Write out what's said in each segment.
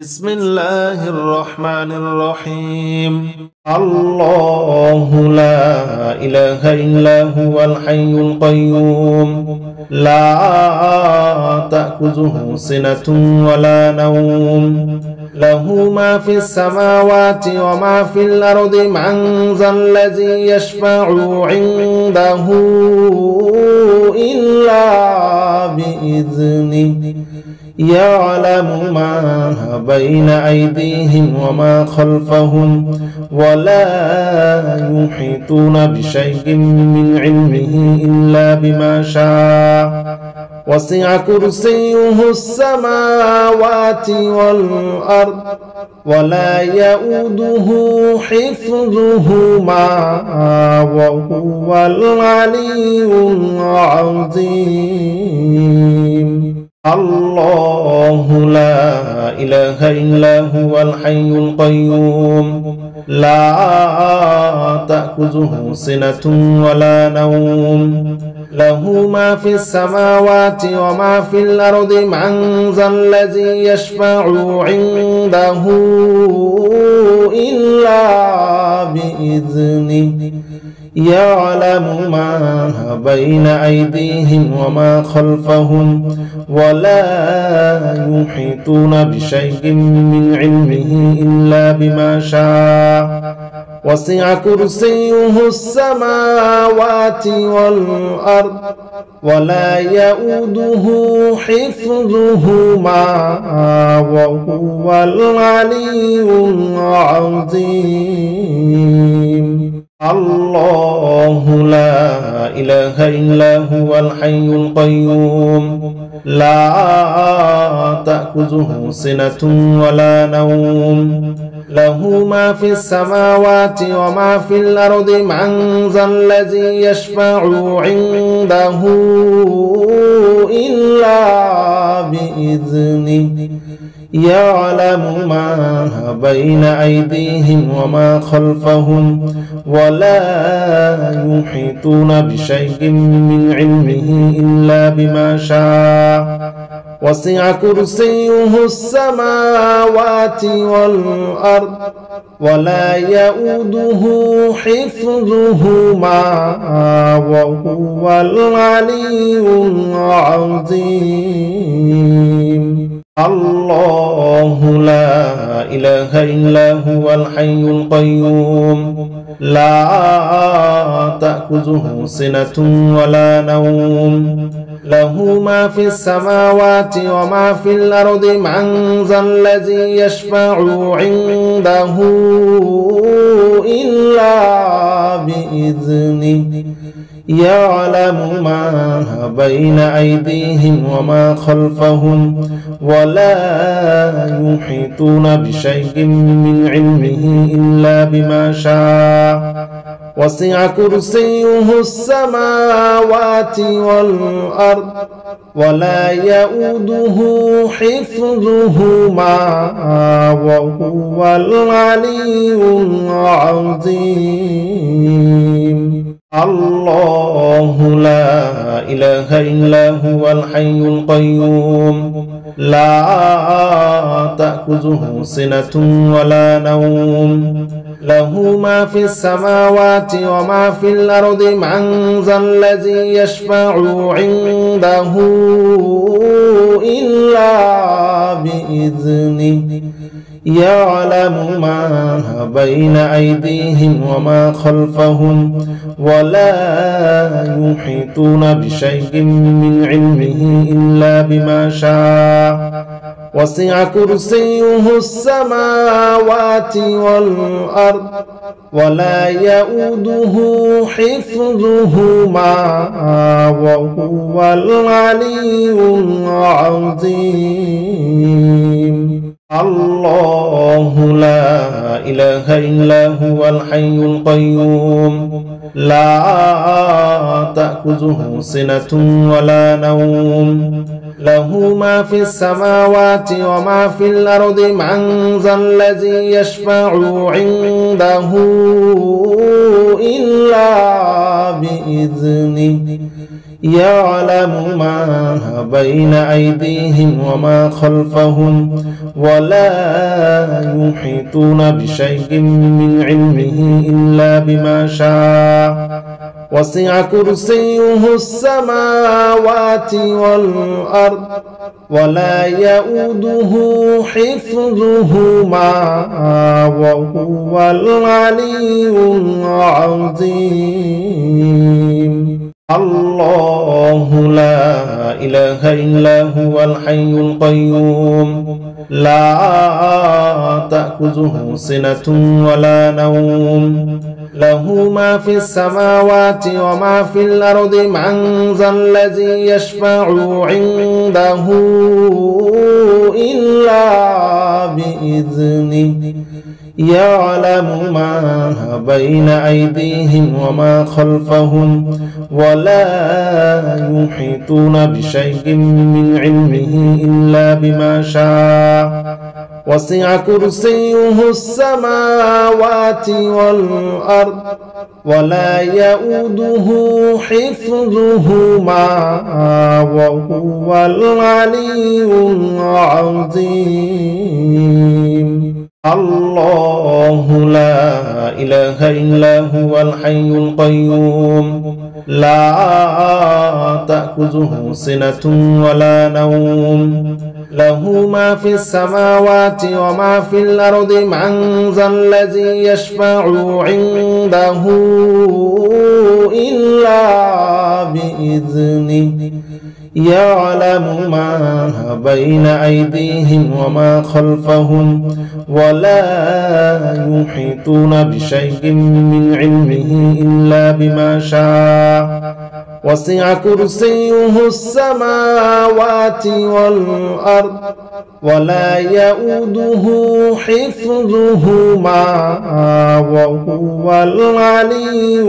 بسم الله الرحمن الرحيم. الله لا إله إلا هو الحي القيوم لا تأخذه سنة ولا نوم له ما في السماوات وما في الأرض من ذا الذي يشفع عنده إلا بإذنه يعلم ما بين أيديهم وما خلفهم ولا يحيطون بشيء من علمه إلا بما شاء وسع كرسيه السماوات والأرض ولا يؤوده حفظهما وهو العلي العظيم. الله لا إله إلا هو الحي القيوم لا تأخذه سنة ولا نوم له ما في السماوات وما في الأرض من ذا الذي يشفع عنده إلا بإذنه يعلم ما بين أيديهم وما خلفهم ولا يحيطون بشيء من علمه إلا بما شاء وسع كرسيه السماوات والأرض ولا يؤوده حفظهما وهو العلي العظيم. الله لا إله إلا هو الحي القيوم لا تأخذه سنة ولا نوم له ما في السماوات وما في الأرض من ذا الذي يشفع عنده إلا بإذنه يعلم ما بين أيديهم وما خلفهم ولا يحيطون بشيء من علمه إلا بما شاء وسع كرسيه السماوات والأرض ولا يؤوده حفظهما وهو العلي العظيم. الله لا إله إلا هو الحي القيوم لا تأخذه سنة ولا نوم له ما في السماوات وما في الأرض من ذا الذي يشفع عنده إلا بإذنه يعلم ما بين أيديهم وما خلفهم ولا يحيطون بشيء من علمه إلا بما شاء وسع كرسيه السماوات والأرض ولا يؤوده حفظهما وهو العلي العظيم. الله لا إله إلا هو الحي القيوم لا تأخذه سنة ولا نوم له ما في السماوات وما في الأرض من ذا الذي يشفع عنده إلا بإذنه يعلم ما بين أيديهم وما خلفهم ولا يحيطون بشيء من علمه إلا بما شاء وسع كرسيه السماوات والأرض ولا يؤوده حفظهما وهو العلي العظيم. الله لا إله إلا هو الحي القيوم لا تأخذه سنة ولا نوم له ما في السماوات وما في الأرض من ذا الذي يشفع عنده إلا بإذنه يعلم ما بين أيديهم وما خلفهم ولا يحيطون بشيء من علمه إلا بما شاء وسع كرسيه السماوات والأرض ولا يؤوده حفظهما وهو العلي العظيم. الله لا إله إلا هو الحي القيوم لا تأخذه سنة ولا نوم له ما في السماوات وما في الأرض من ذا الذي يشفع عنده إلا بإذنه يعلم ما بين أيديهم وما خلفهم ولا يحيطون بشيء من علمه إلا بما شاء وسع كرسيه السماوات والأرض ولا يؤوده حفظهما وهو العلي العظيم. الله لا إله إلا هو الحي القيوم لا تأخذه سنة ولا نوم له ما في السماوات وما في الأرض من ذا الذي يشفع عنده إلا بإذنه يعلم ما بين أيديهم وما خلفهم ولا يحيطون بشيء من علمه إلا بما شاء وسع كرسيه السماوات والأرض ولا يؤوده حفظهما وهو العلي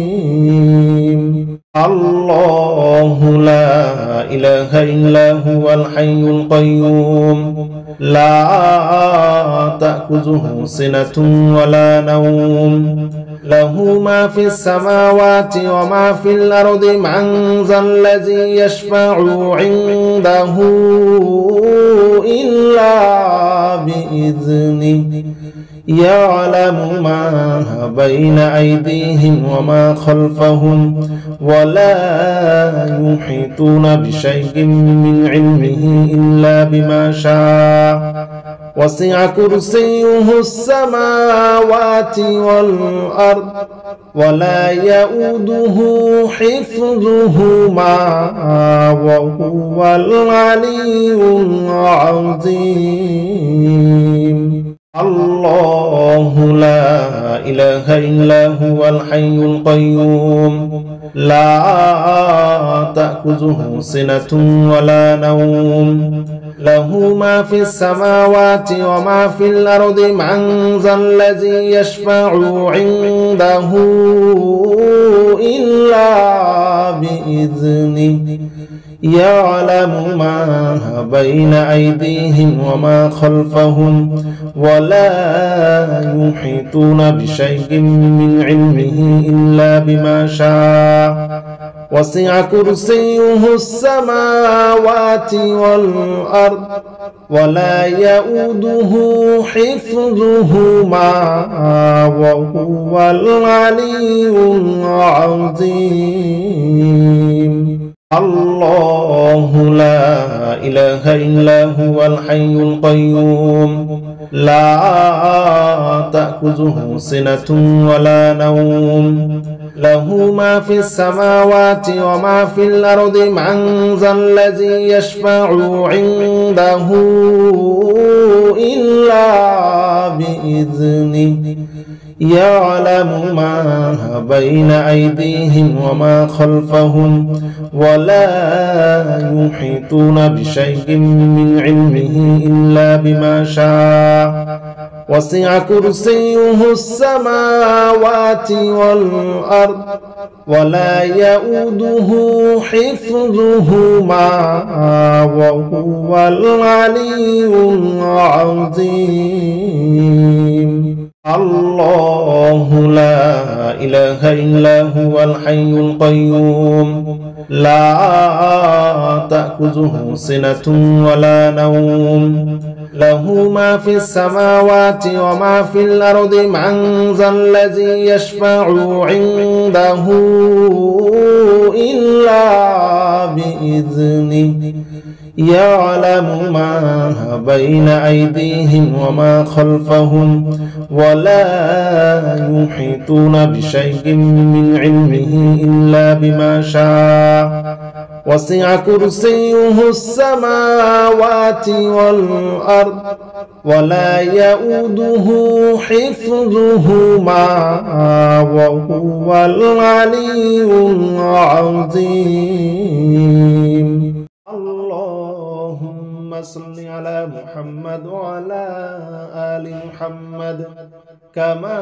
العظيم. الله لا إله إلا هو الحي القيوم لا تأخذه سنة ولا نوم له ما في السماوات وما في الأرض من ذا الذي يشفع عنده إلا بإذنه يعلم ما بين أيديهم وما خلفهم ولا يحيطون بشيء من علمه إلا بما شاء وسع كرسيه السماوات والأرض ولا يؤوده حفظهما وهو العلي العظيم. الله لا إله إلا هو الحي القيوم لا تأخذه سنة ولا نوم له ما في السماوات وما في الأرض من ذا الذي يشفع عنده إلا بإذنه يعلم ما بين أيديهم وما خلفهم ولا يحيطون بشيء من علمه إلا بما شاء وسع كرسيه السماوات والأرض ولا يؤوده حفظهما وهو العلي العظيم. الله لا إله إلا هو الحي القيوم لا تأخذه سنة ولا نوم له ما في السماوات وما في الأرض من ذا الذي يشفع عنده إلا بإذنه يعلم ما بين أيديهم وما خلفهم ولا يحيطون بشيء من علمه إلا بما شاء وسع كرسيه السماوات والأرض ولا يؤوده حفظهما وهو العلي العظيم. الله الله لا إله إلا هو الحي القيوم لا تأخذه سنة ولا نوم له ما في السماوات وما في الأرض من ذا الذي يشفع عنده إلا بإذنه يعلم ما بين أيديهم وما خلفهم ولا يحيطون بشيء من علمه إلا بما شاء وسع كرسيه السماوات والأرض ولا يؤوده حفظهما وهو العلي العظيم. اللهم صل على محمد وعلى آل محمد كما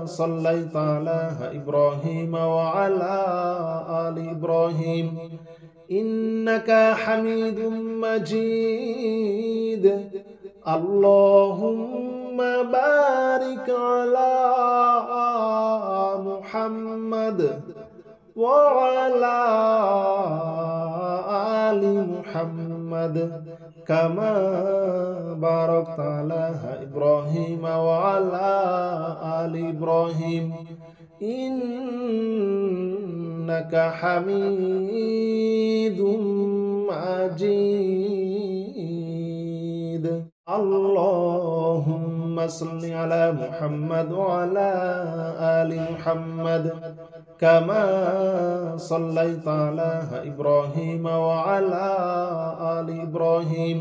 صليت على إبراهيم وعلى آل إبراهيم إنك حميد مجيد. اللهم بارك على محمد وعلى آل محمد كما باركت على إبراهيم وعلى آل إبراهيم إنك حميد مجيد. اللهم صل على محمد وعلى آل محمد كما صليت على إبراهيم وعلى آل إبراهيم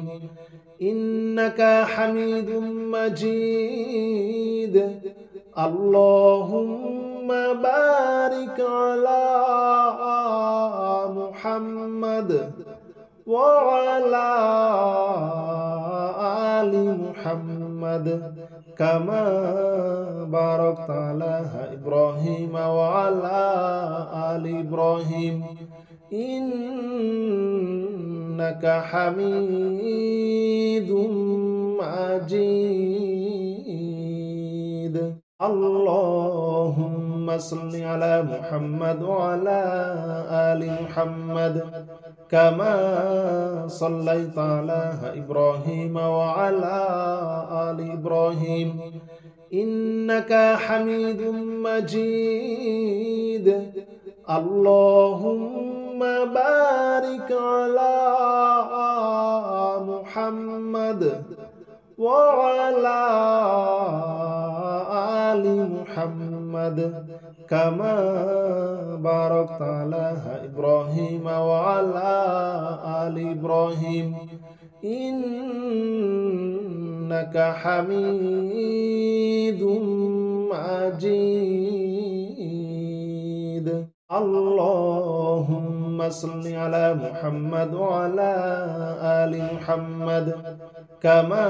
إنك حميد مجيد. اللهم بارك على محمد وعلى آل محمد كما باركت على إبراهيم وعلى آل إبراهيم إنك حميد مجيد. اللهم صل على محمد وعلى آل محمد كما صليت على إبراهيم وعلى آل إبراهيم إنك حميد مجيد. اللهم بارك على محمد وعلى آل محمد كما باركت على إبراهيم وعلى آل إبراهيم إنك حميد مجيد. اللهم صل على محمد وعلى آل محمد كما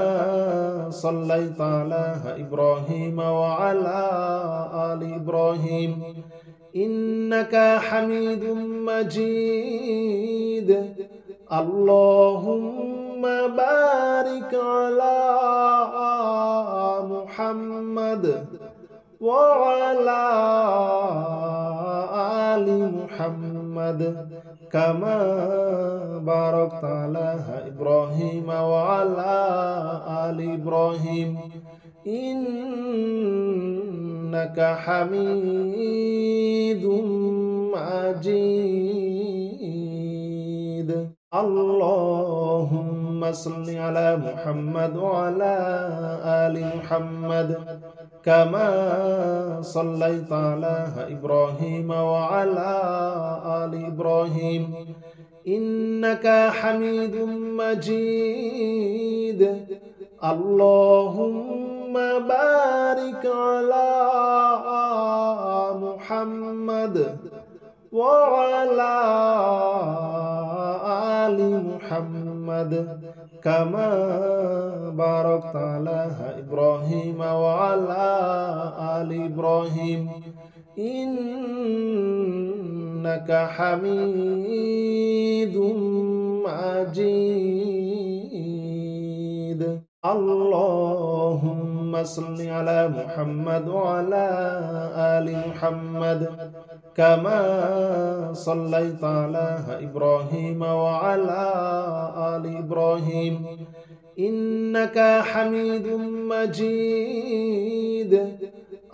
صليت على إبراهيم وعلى آل إبراهيم إنك حميد مجيد. اللهم بارك على محمد وعلى آل محمد كما باركت على إبراهيم وعلى آل إبراهيم إنك حميد مجيد. اللهم صل على محمد وعلى آل محمد كما صليت على إبراهيم وعلى آل إبراهيم إنك حميد مجيد. اللهم بارك على محمد وعلى آل محمد كما باركت على إبراهيم وعلى آل إبراهيم إنك حميد مجيد. اللهم صل على محمد وعلى آل محمد كما صليت على إبراهيم وعلى آل إبراهيم إنك حميد مجيد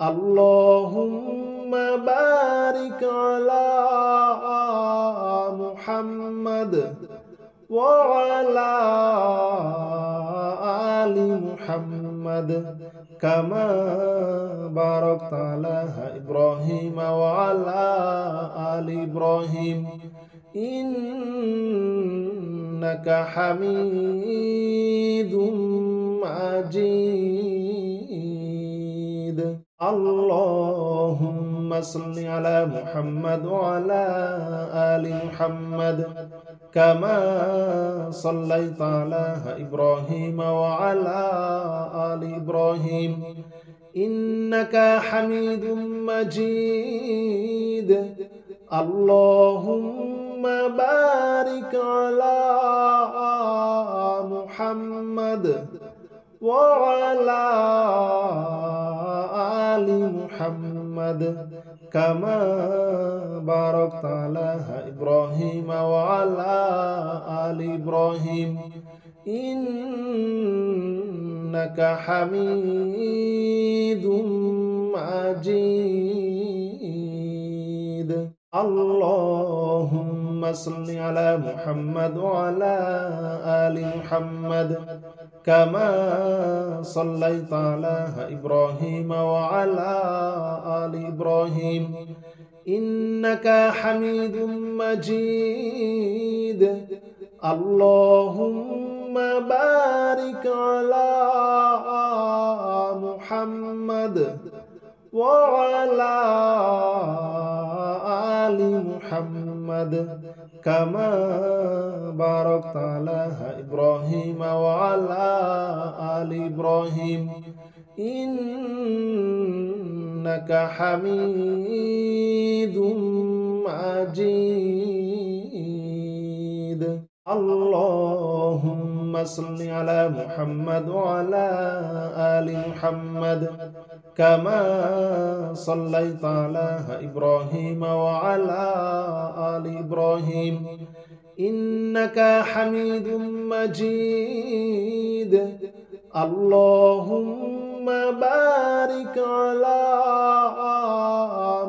اللهم بارك على محمد وعلى آل محمد كما باركت على إبراهيم وعلى آل إبراهيم إنك حميد مجيد اللهم صل على محمد وعلى آل محمد كما صليت على إبراهيم وعلى آل إبراهيم إنك حميد مجيد اللهم بارك على محمد وعلى آل محمد كما باركت على إبراهيم وعلى آل إبراهيم إنك حميد مجيد اللهم صل على محمد وعلى آل محمد كما صليت على إبراهيم وعلى آل إبراهيم إنك حميد مجيد اللهم بارك على محمد وعلى آل محمد كما باركت على إبراهيم وعلى آل إبراهيم إنك حميد مجيد اللهم صل على محمد وعلى آل محمد كما صليت على إبراهيم وعلى آل إبراهيم إنك حميد مجيد اللهم بارك على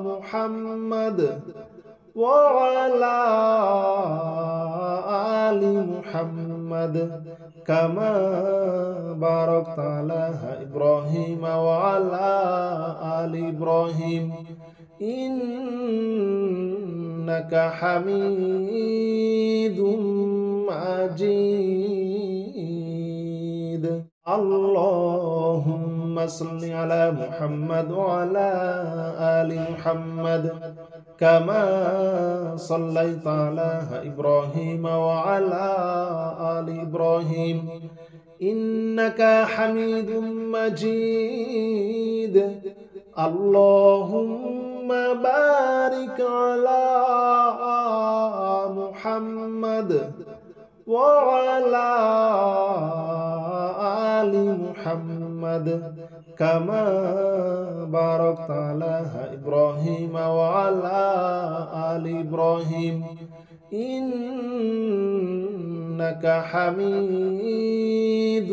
محمد وعلى آل محمد كما باركت على إبراهيم وعلى آل إبراهيم إنك حميد مجيد اللهم صل على محمد وعلى آل محمد كما صليت على إبراهيم وعلى آل إبراهيم إنك حميد مجيد اللهم بارك على محمد وعلى آل محمد كما باركت على إبراهيم وعلى آل إبراهيم إنك حميد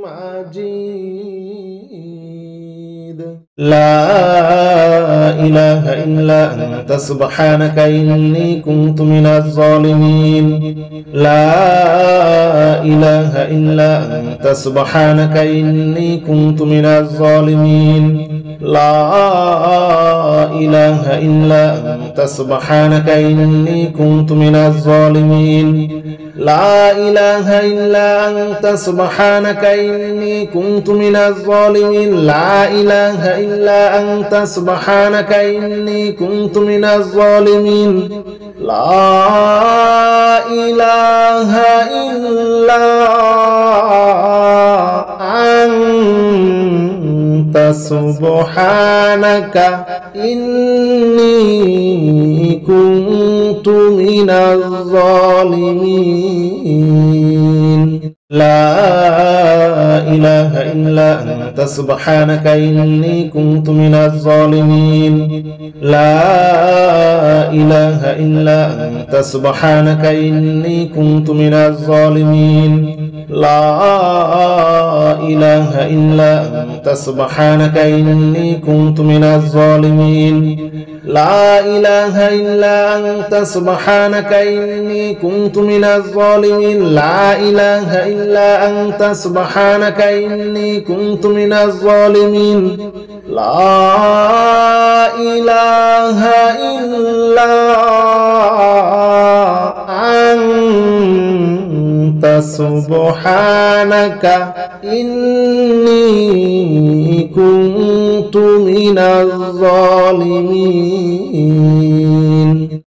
مجيد لا إله إلا أنت سبحانك إني كنت من الظالمين لا إله إلا أنت سبحانك إني كنت من الظالمين لا إله إلا أنت سبحانك إني كنت من الظالمين لا إله إلا أنت سبحانك إني كنت من الظالمين لا إله إلا أنت سبحانك إني كنت من الظالمين لا إله إلا أنت سبحانك إني كنت من الظالمين لا إلا أنت سبحانك إني كنت من الظالمين لا إله إلا أنت سبحانك إني كنت من الظالمين لا إله إلا أنت سبحانك إني كنت من الظالمين لا إله إلا أنت سبحانك إني كنت من الظالمين لا إله إلا أنت سبحانك إني كنت من الظالمين لا إله إلا أنت سبحانك إني كنت من الظالمين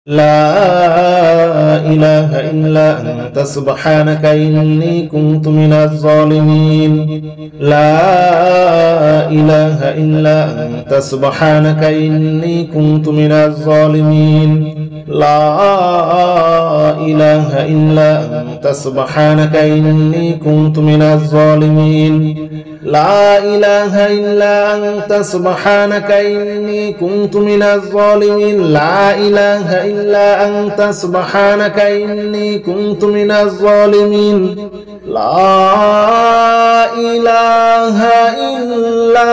لا إله إلا أنت سبحانك إني كنت من الظالمين لا إله إلا أنت سبحانك إني كنت من الظالمين لا إله إلا أنت سبحانك إني كنت من الظالمين لا إله إلا أنت سبحانك إني كنت من الظالمين لا إله إلا أنت سبحانك إني كنت من الظالمين لا إله إلا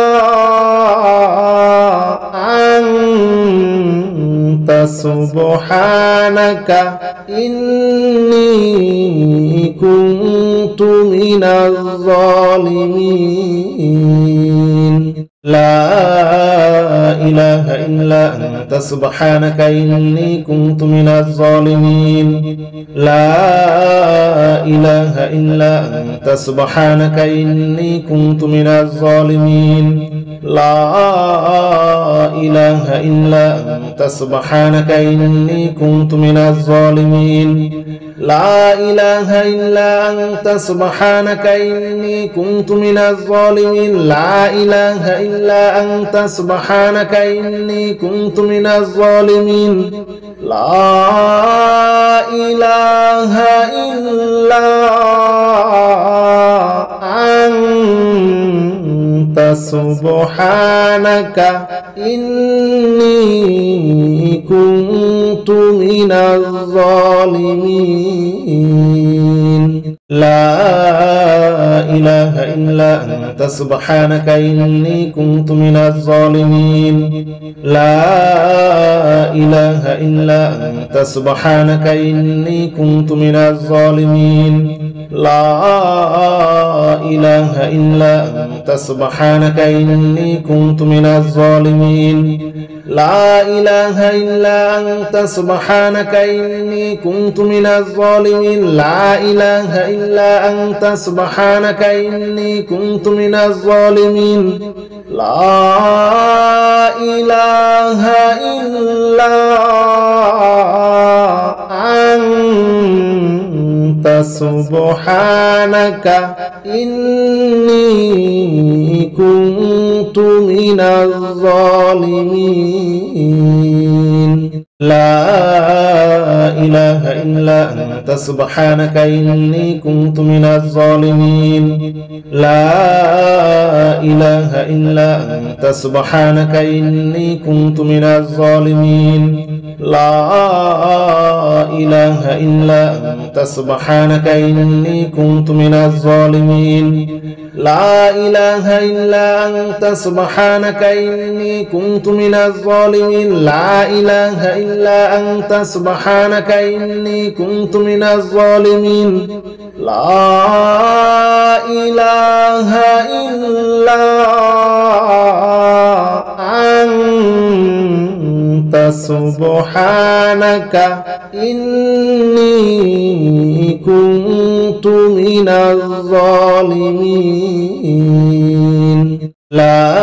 أنت سبحانك إني كنت من الظالمين لا إله إلا أنت سبحانك إني كنت من الظالمين لا إله إلا أنت سبحانك إني كنت من الظالمين لا إله إلا أنت سبحانك إني كنت من الظالمين لا إله إلا أنت سبحانك إني كنت من الظالمين لا إله إلا أنت سبحانك إني كنت من الظالمين لا إله إلا أنت سبحانك إني كنت من الظالمين لا إله إلا أنت سبحانك إني كنت من الظالمين لا إله إلا أنت سبحانك إني كنت من الظالمين لا إله إلا أنت سبحانك إني كنت من الظالمين لا إله إلا أنت سبحانك إني كنت من الظالمين لا إله إلا أنت سبحانك إني كنت من الظالمين لا إله إلا أنت سبحانك إني كنت من الظالمين لا إله إلا أنت سبحانك إني كنت من الظالمين لا إله إلا أنت سبحانك إني كنت من الظالمين لا إله إلا أنت سبحانك إني كنت من الظالمين لا إله إلا أنت سبحانك إني كنت من الظالمين لا إله إلا أنت سبحانك إني كنت من الظالمين لا إله إلا أنت سبحانك إني كنت من الظالمين لا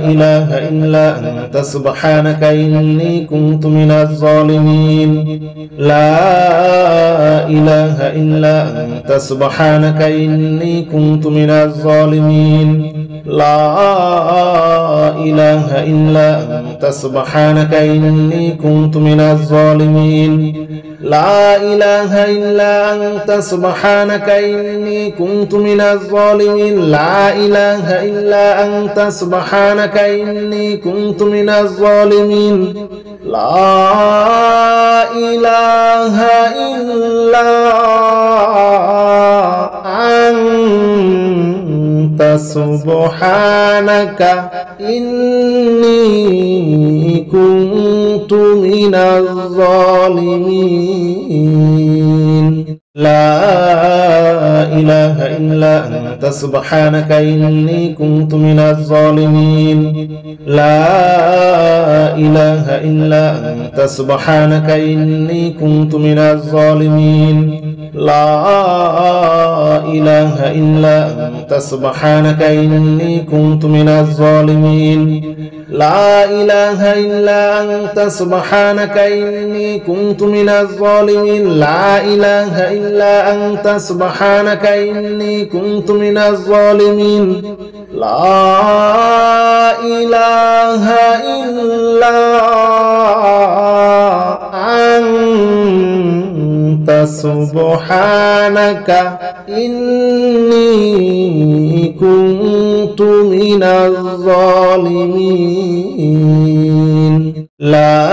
إله إلا أنت سبحانك إني كنت من الظالمين لا إله إلا أنت سبحانك إني كنت من الظالمين لا إله إلا أنت سبحانك إني كنت من الظالمين لا إله إلا أنت سبحانك إني كنت من الظالمين لا إله إلا أنت سبحانك إني كنت من الظالمين لا إله إلا أنت سبحانك إني كنت من الظالمين لا إله إلا أنت سبحانك إني كنت من الظالمين لا إله إلا أنت سبحانك إني كنت من الظالمين لا إله إلا أنت سبحانك إني كنت من الظالمين لا إله إلا أنت سبحانك إني كنت من الظالمين لا إله إلا أنت سبحانك إني كنت من الظالمين لا إله إلا أنت سبحانك إني كنت من الظالمين لا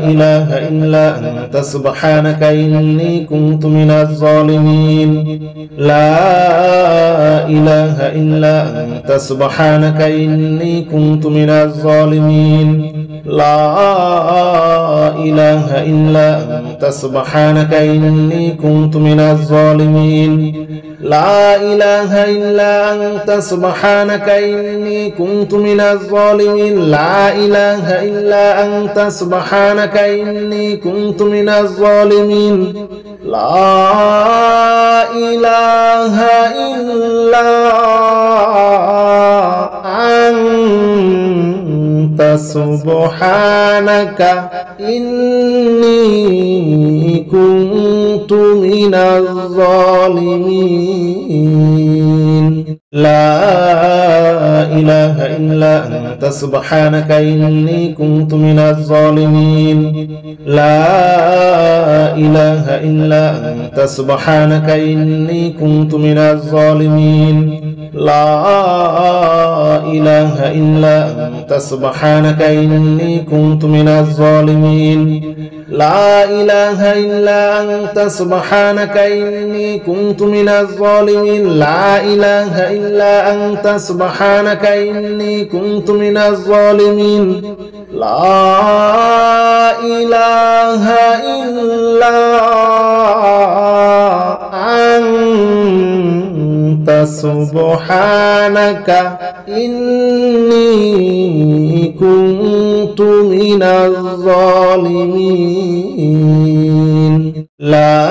إله إلا أنت سبحانك إني كنت من الظالمين لا إله إلا أنت سبحانك إني كنت من الظالمين لا إله إلا أنت سبحانك إني كنت من الظالمين لا إله إلا أنت سبحانك إني كنت من الظالمين لا إله إلا أنت سبحانك إني كنت من الظالمين لا إله إلا أنت سبحانك إني كنت من الظالمين لا إله إلا أنت سبحانك إني كنت من الظالمين لا إله إلا أنت سبحانك إني كنت من الظالمين لا إله إلا أنت سبحانك إني كنت من الظالمين لا إله إلا أنت سبحانك إني كنت من الظالمين لا إله إلا أنت سبحانك إني كنت من الظالمين لا إله إلا أنت سبحانك إني كنت من الظالمين لا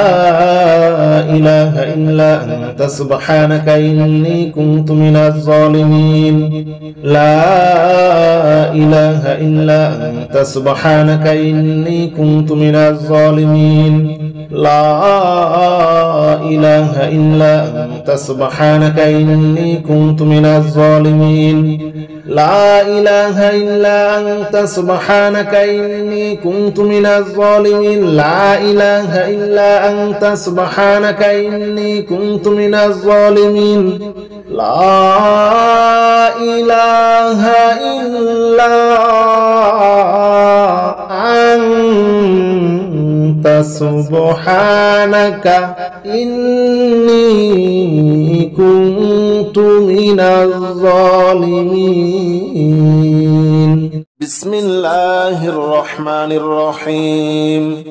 إله إلا أنت سبحانك إني كنت من الظالمين لا إله إلا أنت سبحانك إني كنت من الظالمين لا إله إلا أنت سبحانك إني كنت من الظالمين لا إله إلا أنت سبحانك إني كنت من الظالمين لا إله إلا أنت سبحانك إني كنت من الظالمين لا إله إلا أنت سبحانك إني كنت من الظالمين بسم الله الرحمن الرحيم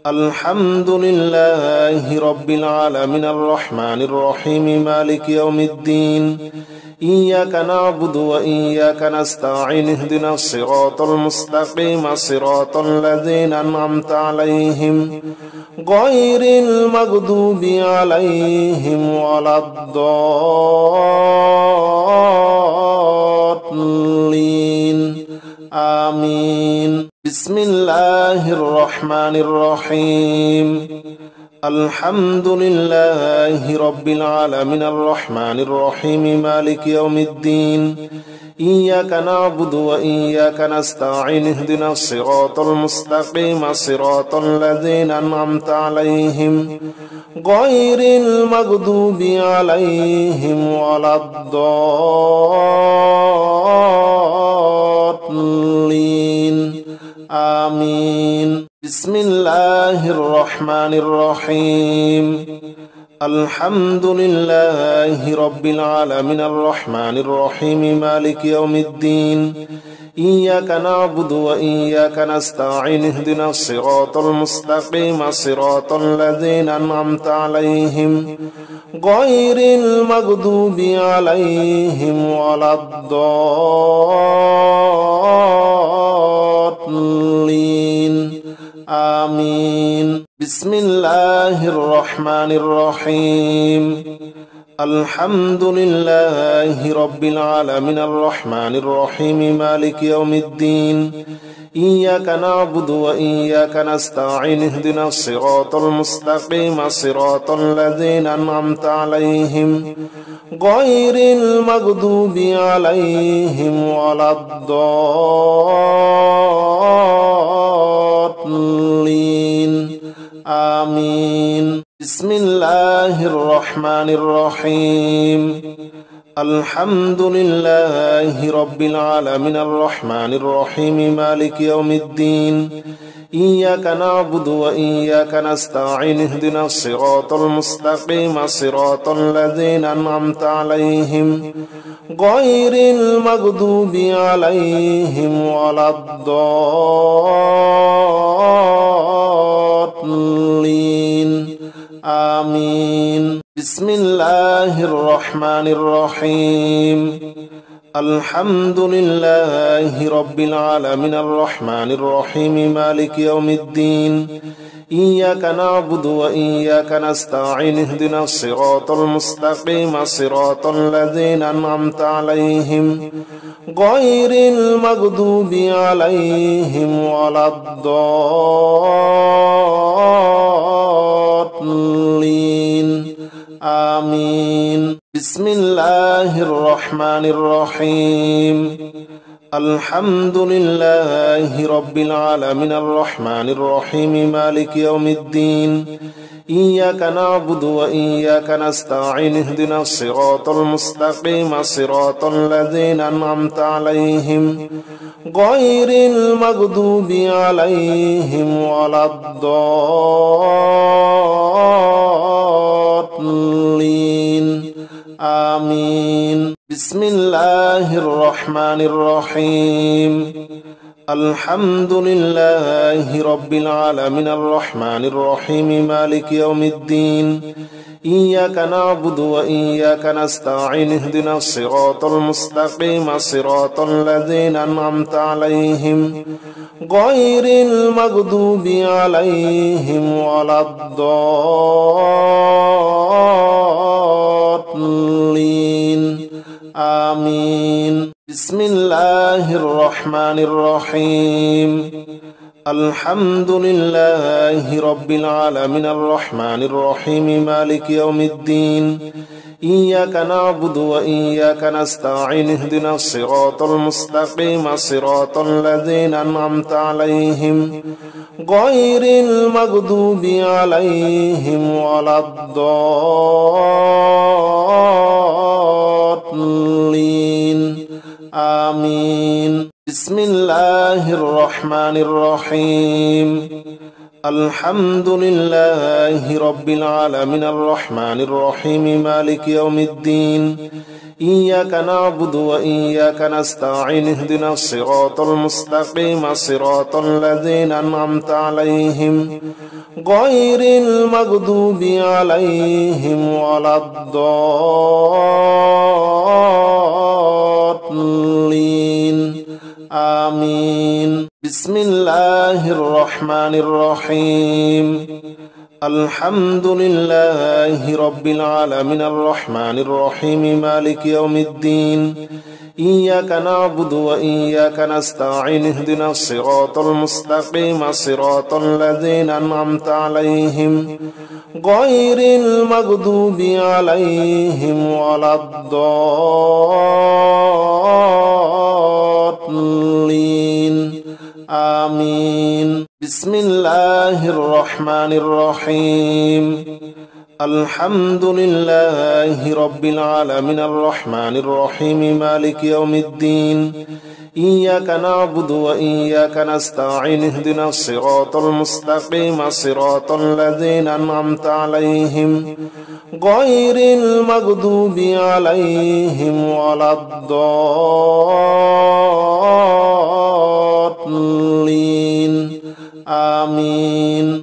الحمد لله رب العالمين الرحمن الرحيم مالك يوم الدين إياك نعبد وإياك نستعين اهدنا الصراط المستقيم صراط الذين أنعمت عليهم غير المغضوب عليهم ولا الضالين آمين بسم الله الرحمن الرحيم الحمد لله رب العالمين الرحمن الرحيم مالك يوم الدين إياك نعبد وإياك نستعين اهدنا الصراط المستقيم صراط الذين أنعمت عليهم غير المغضوب عليهم ولا الضالين آمين. بسم الله الرحمن الرحيم. الحمد لله رب العالمين الرحمن الرحيم مالك يوم الدين إياك نعبد وإياك نستعين اهدنا الصراط المستقيم صراط الذين أنعمت عليهم غير المغضوب عليهم ولا الضالين آمين. بسم الله الرحمن الرحيم. الحمد لله رب العالمين الرحمن الرحيم مالك يوم الدين إياك نعبد وإياك نستعين اهدنا الصراط المستقيم صراط الذين أنعمت عليهم غير المغضوب عليهم ولا الضالين آمين. بسم الله الرحمن الرحيم. الحمد لله رب العالمين الرحمن الرحيم مالك يوم الدين إياك نعبد وإياك نستعين اهدنا الصراط المستقيم صراط الذين أنعمت عليهم غير المغضوب عليهم ولا الضالين آمين. بسم الله الرحمن الرحيم. الحمد لله رب العالمين الرحمن الرحيم مالك يوم الدين إياك نعبد وإياك نستعين اهدنا الصراط المستقيم صراط الذين أنعمت عليهم غير المغضوب عليهم ولا الضالين آمين. بسم الله الرحمن الرحيم. الحمد لله رب العالمين الرحمن الرحيم مالك يوم الدين إياك نعبد وإياك نستعين اهدنا الصراط المستقيم صراط الذين أنعمت عليهم غير المغضوب عليهم ولا الضالين آمين. بسم الله الرحمن الرحيم. الحمد لله رب العالمين الرحمن الرحيم مالك يوم الدين إياك نعبد وإياك نستعين اهدنا الصراط المستقيم صراط الذين أنعمت عليهم غير المغضوب عليهم ولا الضالين آمين. بسم الله الرحمن الرحيم. الحمد لله رب العالمين الرحمن الرحيم مالك يوم الدين إياك نعبد وإياك نستعين اهدنا الصراط المستقيم صراط الذين أنعمت عليهم غير المغضوب عليهم ولا الضالين آمين. بسم الله الرحمن الرحيم. الحمد لله رب العالمين الرحمن الرحيم مالك يوم الدين إياك نعبد وإياك نستعين اهدنا الصراط المستقيم صراط الذين أنعمت عليهم غير المغضوب عليهم ولا الضالين آمين. بسم الله الرحمن الرحيم. الحمد لله رب العالمين الرحمن الرحيم مالك يوم الدين إياك نعبد وإياك نستعين اهدنا الصراط المستقيم صراط الذين أنعمت عليهم غير المغضوب عليهم ولا الضالين آمين. بسم الله الرحمن الرحيم. الحمد لله رب العالمين الرحمن الرحيم مالك يوم الدين إياك نعبد وإياك نستعين اهدنا الصراط المستقيم صراط الذين أنعمت عليهم غير المغضوب عليهم ولا الضالين آمين.